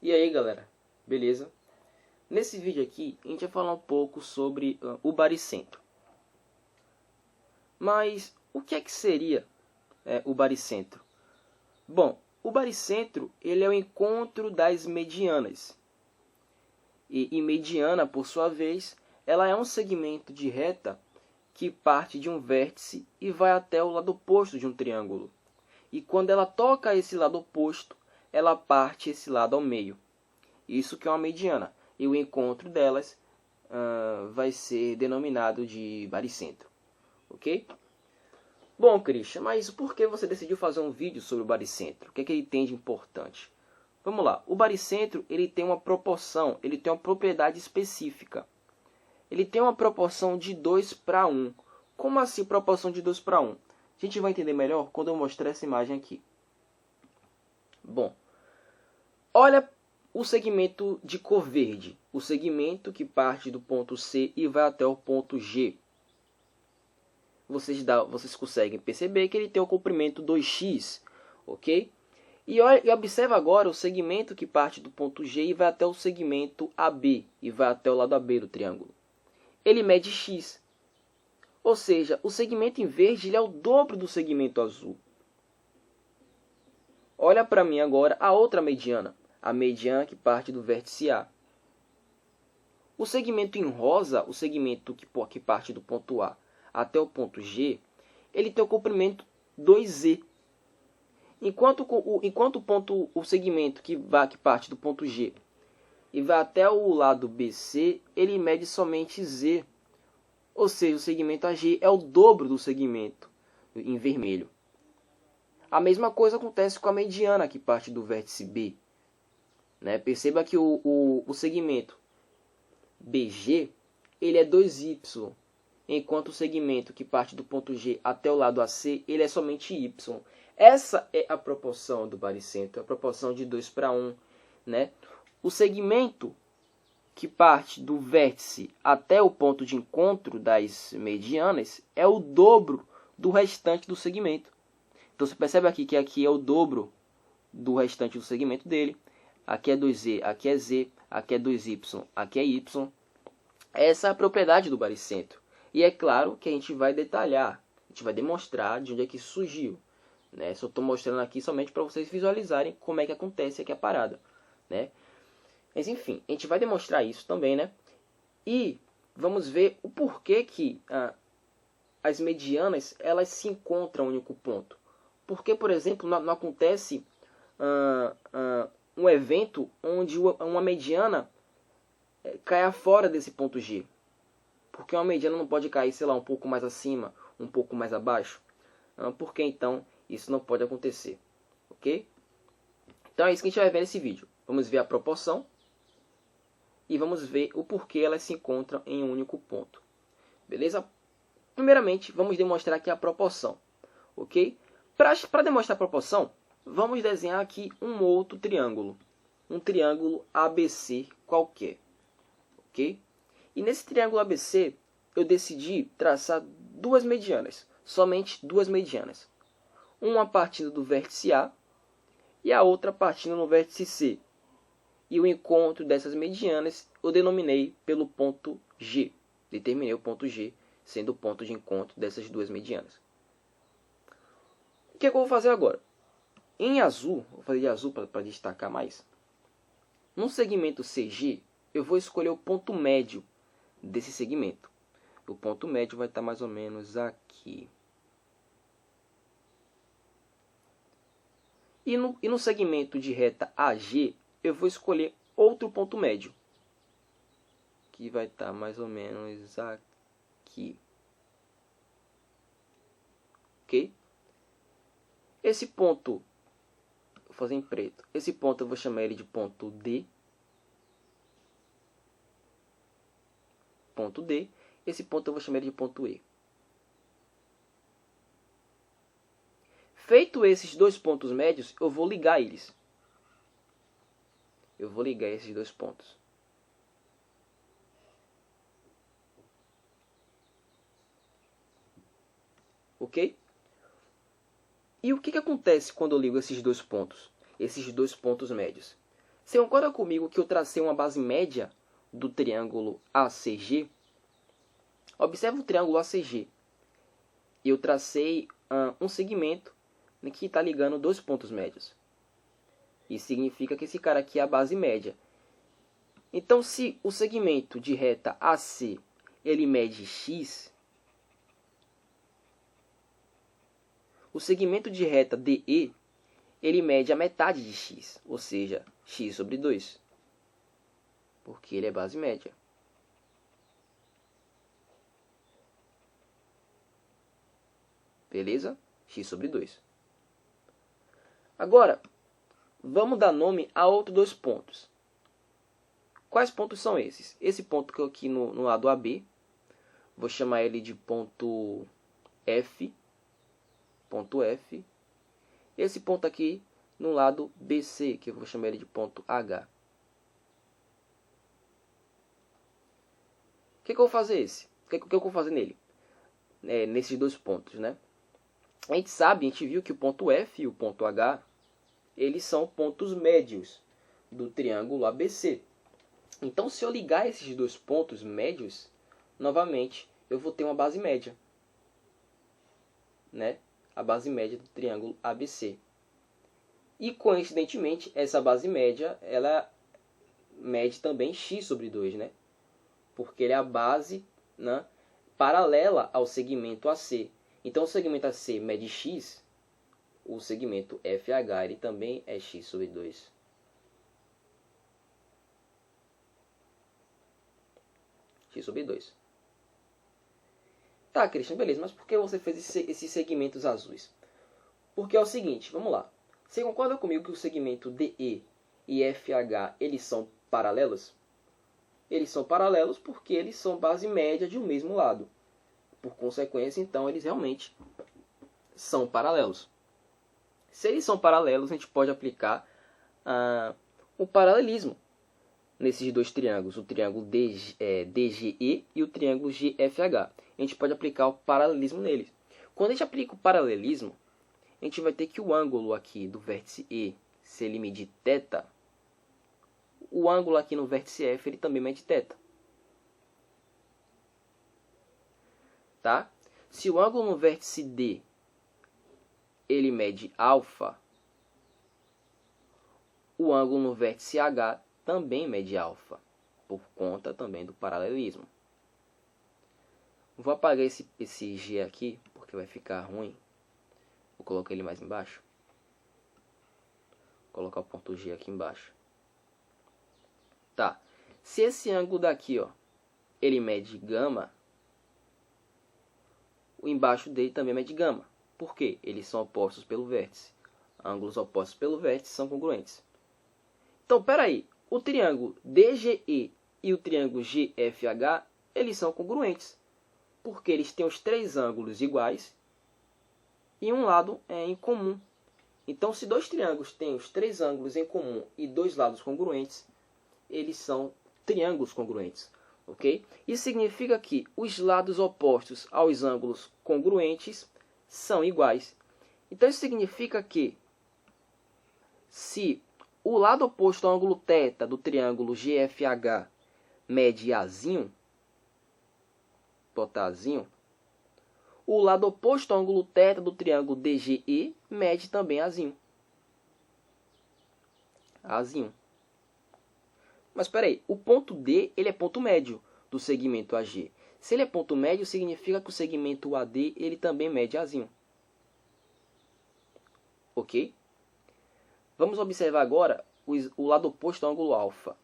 E aí galera, beleza? Nesse vídeo aqui a gente vai falar um pouco sobre o baricentro. Mas o que é que seria o baricentro? Bom, o baricentro ele é o encontro das medianas. E mediana, por sua vez, ela é um segmento de reta que parte de um vértice e vai até o lado oposto de um triângulo. E quando ela toca esse lado oposto, ela parte esse lado ao meio. Isso que é uma mediana. E o encontro delas vai ser denominado de baricentro. Ok? Bom, Christian, mas por que você decidiu fazer um vídeo sobre o baricentro? O que é que ele tem de importante? Vamos lá. O baricentro ele tem uma proporção, ele tem uma propriedade específica. Ele tem uma proporção de 2:1. Como assim proporção de 2:1? A gente vai entender melhor quando eu mostrar essa imagem aqui. Bom, olha o segmento de cor verde, o segmento que parte do ponto C e vai até o ponto G. Vocês conseguem perceber que ele tem o comprimento 2x, ok? E observa agora o segmento que parte do ponto G e vai até o segmento AB, e vai até o lado AB do triângulo. Ele mede x, ou seja, o segmento em verde ele é o dobro do segmento azul. Olha para mim agora a outra mediana, a mediana que parte do vértice A. O segmento em rosa, o segmento que parte do ponto A até o ponto G, ele tem o comprimento 2z. Enquanto o segmento que parte do ponto G e vai até o lado BC, ele mede somente z. Ou seja, o segmento AG é o dobro do segmento em vermelho. A mesma coisa acontece com a mediana que parte do vértice B. Perceba que o segmento BG ele é 2y, enquanto o segmento que parte do ponto G até o lado AC ele é somente y. Essa é a proporção do baricentro, a proporção de 2:1. O segmento que parte do vértice até o ponto de encontro das medianas é o dobro do restante do segmento. Então você percebe aqui que aqui é o dobro do restante do segmento dele. Aqui é 2z, aqui é z, aqui é 2y, aqui é y. Essa é a propriedade do baricentro. E é claro que a gente vai detalhar, a gente vai demonstrar de onde é que isso surgiu. Só estou mostrando aqui somente para vocês visualizarem como é que acontece aqui a parada. Mas enfim, a gente vai demonstrar isso também, E vamos ver o porquê que as medianas elas se encontram em um único ponto. Porque, por exemplo, não acontece um evento onde uma mediana caia fora desse ponto G. Porque uma mediana não pode cair, sei lá, um pouco mais acima, um pouco mais abaixo. Por que então isso não pode acontecer? Ok? Então é isso que a gente vai ver nesse vídeo. Vamos ver a proporção e vamos ver o porquê elas se encontram em um único ponto. Beleza? Primeiramente, vamos demonstrar aqui a proporção. Ok? Para demonstrar a proporção, vamos desenhar aqui um outro triângulo. Um triângulo ABC qualquer. Ok? E nesse triângulo ABC, eu decidi traçar duas medianas. Somente duas medianas. Uma partindo do vértice A e a outra partindo no vértice C. E o encontro dessas medianas eu denominei pelo ponto G. Determinei o ponto G sendo o ponto de encontro dessas duas medianas. O que é que eu vou fazer agora? Em azul, vou fazer de azul para destacar mais. No segmento CG, eu vou escolher o ponto médio desse segmento. O ponto médio vai estar mais ou menos aqui. E no segmento de reta AG, eu vou escolher outro ponto médio, que vai estar mais ou menos aqui. Ok? Esse ponto, vou fazer em preto. Esse ponto eu vou chamar ele de ponto D. Ponto D. Esse ponto eu vou chamar ele de ponto E. Feito esses dois pontos médios, eu vou ligar eles. Eu vou ligar esses dois pontos. Ok? E o que acontece quando eu ligo esses dois pontos? Esses dois pontos médios. Você concorda comigo que eu tracei uma base média do triângulo ACG? Observe o triângulo ACG. Eu tracei um segmento que está ligando dois pontos médios. Isso significa que esse cara aqui é a base média. Então, se o segmento de reta AC ele mede x, o segmento de reta DE ele mede a metade de x, ou seja, x sobre 2, porque ele é base média. Beleza? X sobre 2. Agora, vamos dar nome a outros dois pontos. Quais pontos são esses? Esse ponto que eu aqui no lado AB, vou chamar ele de ponto F. Ponto F. Esse ponto aqui no lado BC, que eu vou chamar ele de ponto H. O que eu vou fazer esse? O que eu vou fazer nele? Nesses dois pontos, né? A gente viu que o ponto F e o ponto H, eles são pontos médios do triângulo ABC. Então, se eu ligar esses dois pontos médios, novamente, eu vou ter uma base média, né? A base média do triângulo ABC. E, coincidentemente, essa base média, ela mede também x sobre 2, né? Porque ele é a base, né, paralela ao segmento AC. Então, o segmento AC mede x, o segmento FH ele também é x sobre 2. X sobre 2. Tá, Christian, beleza, mas por que você fez esses segmentos azuis? Porque é o seguinte, vamos lá. Você concorda comigo que o segmento DE e FH eles são paralelos? Eles são paralelos porque eles são base média de um mesmo lado. Por consequência, então, eles realmente são paralelos. Se eles são paralelos, a gente pode aplicar o paralelismo nesses dois triângulos, o triângulo DGE e o triângulo GFH. A gente pode aplicar o paralelismo neles. Quando a gente aplica o paralelismo, a gente vai ter que o ângulo aqui do vértice E, se ele medir θ, o ângulo aqui no vértice F ele também mede θ. Tá? Se o ângulo no vértice D ele mede alfa, o ângulo no vértice H também mede alfa, por conta também do paralelismo. Vou apagar esse G aqui, porque vai ficar ruim. Vou colocar ele mais embaixo. Vou colocar o ponto G aqui embaixo. Tá. Se esse ângulo daqui, ó, ele mede gama, o embaixo dele também mede gama. Por quê? Eles são opostos pelo vértice. Ângulos opostos pelo vértice são congruentes. Então, peraí. O triângulo DGE e o triângulo GFH, eles são congruentes. Porque eles têm os três ângulos iguais e um lado é em comum. Então, se dois triângulos têm os três ângulos em comum e dois lados congruentes, eles são triângulos congruentes. Ok? Isso significa que os lados opostos aos ângulos congruentes são iguais. Então, isso significa que se o lado oposto ao ângulo θ do triângulo GFH mede Azinho, botar Azinho, o lado oposto ao ângulo θ do triângulo DGE mede também Azinho. Azinho. Mas espera aí, o ponto D ele é ponto médio do segmento AG. Se ele é ponto médio, significa que o segmento AD ele também mede Azinho. Ok? Vamos observar agora o lado oposto ao ângulo alfa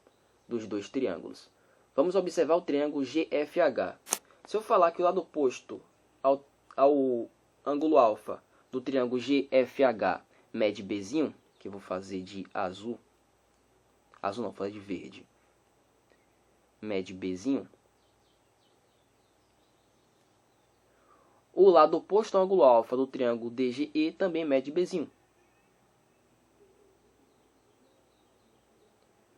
dos dois triângulos. Vamos observar o triângulo GFH. Se eu falar que o lado oposto ao ângulo alfa do triângulo GFH mede Bzinho, que eu vou fazer de azul. Azul não, vou fazer de verde. Mede Bzinho. O lado oposto ao ângulo alfa do triângulo DGE também mede Bzinho.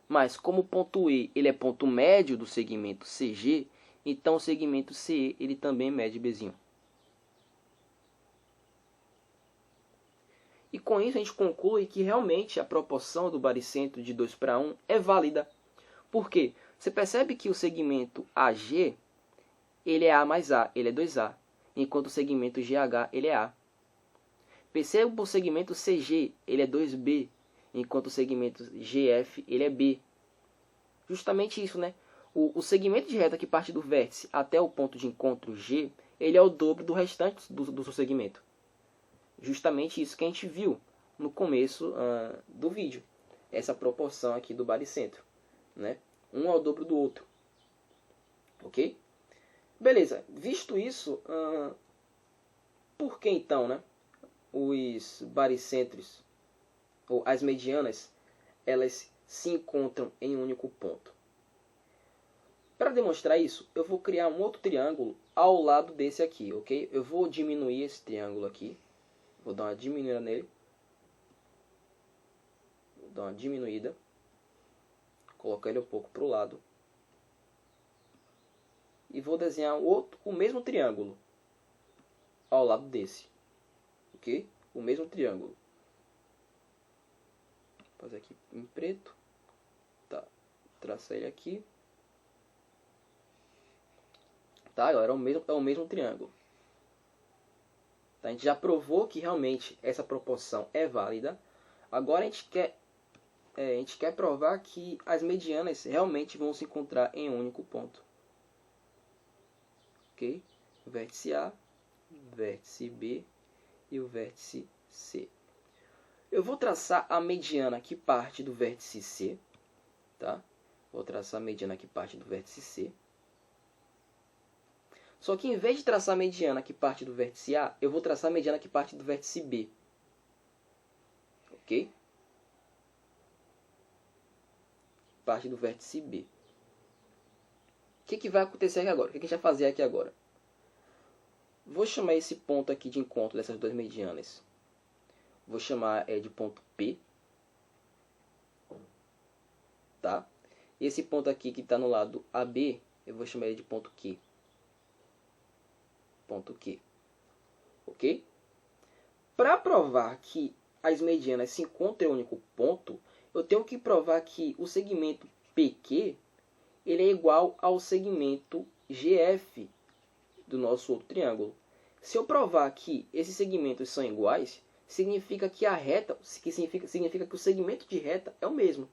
Mas como o ponto E ele é ponto médio do segmento CG, então o segmento CE ele também mede Bzinho. E com isso a gente conclui que realmente a proporção do baricentro de 2:1 é válida. Por quê? Você percebe que o segmento AG, ele é A mais A, ele é 2A, enquanto o segmento GH, ele é A. Perceba o segmento CG, ele é 2B, enquanto o segmento GF, ele é B. Justamente isso, né? O segmento de reta que parte do vértice até o ponto de encontro G, ele é o dobro do restante do seu segmento. Justamente isso que a gente viu no começo do vídeo. Essa proporção aqui do baricentro, né? Um é o dobro do outro. Ok? Beleza. Visto isso, por que então, né? Os baricentros, ou as medianas, elas se encontram em um único ponto. Para demonstrar isso, eu vou criar um outro triângulo ao lado desse aqui, ok? Eu vou diminuir esse triângulo aqui. Vou dar uma diminuída nele. Vou dar uma diminuída. Colocar ele um pouco para o lado. E vou desenhar o mesmo triângulo ao lado desse. Ok? O mesmo triângulo. Vou fazer aqui em preto. Tá. Traçar ele aqui. Tá, galera? É o mesmo triângulo. Tá? A gente já provou que realmente essa proporção é válida. Agora a gente quer provar que as medianas realmente vão se encontrar em um único ponto. Ok? Vértice A, vértice B e o vértice C. Eu vou traçar a mediana que parte do vértice C. Tá? Vou traçar a mediana que parte do vértice C. Só que em vez de traçar a mediana que parte do vértice A, eu vou traçar a mediana que parte do vértice B. Ok? Parte do vértice B. O que vai acontecer aqui agora? O que a gente vai fazer aqui agora? Vou chamar esse ponto aqui de encontro dessas duas medianas. Vou chamar de ponto P. Tá? E esse ponto aqui que está no lado AB, eu vou chamar ele de ponto Q. Ponto Q. Ok? Para provar que as medianas se encontram em um único ponto, eu tenho que provar que o segmento PQ ele é igual ao segmento GF do nosso outro triângulo. Se eu provar que esses segmentos são iguais, significa que a reta, significa que o segmento de reta é o mesmo,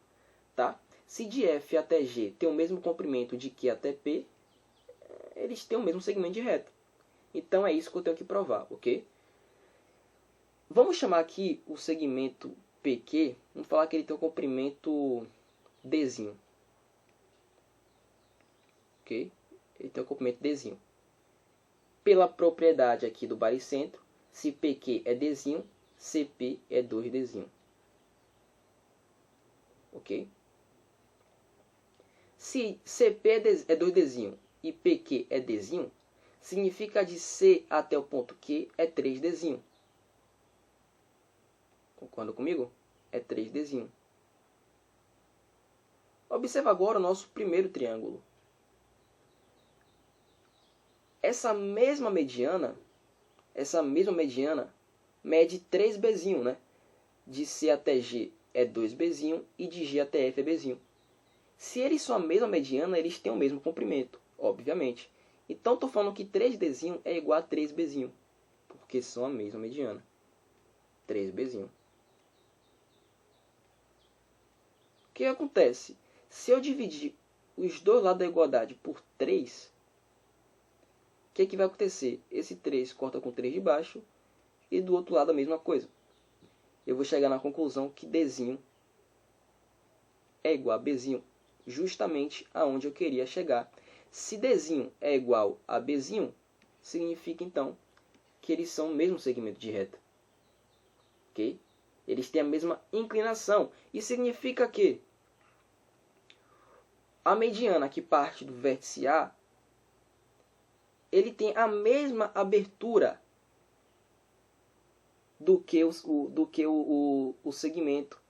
tá? Se de F até G tem o mesmo comprimento de Q até P, eles têm o mesmo segmento de reta. Então é isso que eu tenho que provar, ok? Vamos chamar aqui o segmento PQ, vamos falar que ele tem um comprimento Dzinho. Ok? Ele tem um comprimento Dzinho. Pela propriedade aqui do baricentro, se PQ é Dzinho, CP é 2Dzinho. Ok? Se CP é 2Dzinho e PQ é Dzinho, significa de C até o ponto Q é 3Dzinho. Concorda comigo? É 3Dzinho. Observa agora o nosso primeiro triângulo. Essa mesma mediana mede 3Bzinho, né? De C até G é 2Bzinho e de G até F é Bzinho. Se eles são a mesma mediana, eles têm o mesmo comprimento, obviamente. Então, estou falando que 3Dzinho é igual a 3Bzinho, porque são a mesma mediana. 3Bzinho. O que acontece? Se eu dividir os dois lados da igualdade por 3, o que vai acontecer? Esse 3 corta com 3 de baixo e do outro lado a mesma coisa. Eu vou chegar na conclusão que Dzinho é igual a Bzinho, justamente aonde eu queria chegar. Se Dzinho é igual a Bzinho, significa então que eles são o mesmo segmento de reta. Ok? Eles têm a mesma inclinação. E significa que a mediana que parte do vértice A, ele tem a mesma abertura do que o segmento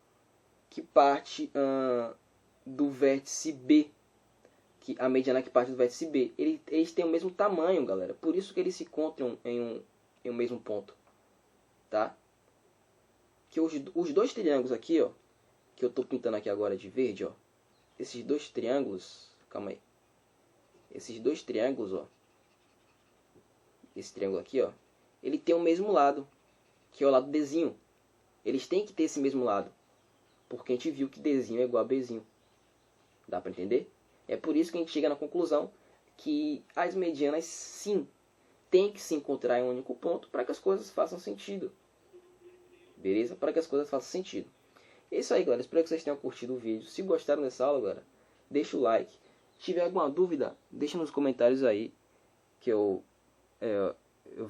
que parte do vértice B. A mediana que parte do vértice B. Eles têm o mesmo tamanho, galera. Por isso que eles se encontram em um mesmo ponto. Tá? que os dois triângulos aqui, ó, que eu estou pintando aqui agora de verde, ó, esses dois triângulos, calma aí, esses dois triângulos, ó, esse triângulo aqui, ó, ele tem o mesmo lado, que é o lado Dzinho. Eles têm que ter esse mesmo lado, porque a gente viu que Dzinho é igual a Bzinho. Dá para entender? É por isso que a gente chega na conclusão que as medianas, sim, tem que se encontrar em um único ponto para que as coisas façam sentido. Beleza? Para que as coisas façam sentido. É isso aí, galera. Espero que vocês tenham curtido o vídeo. Se gostaram dessa aula, galera, deixa o like. Se tiver alguma dúvida, deixa nos comentários aí, que eu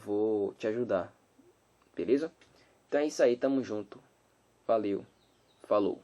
vou te ajudar. Beleza? Então é isso aí. Tamo junto. Valeu. Falou.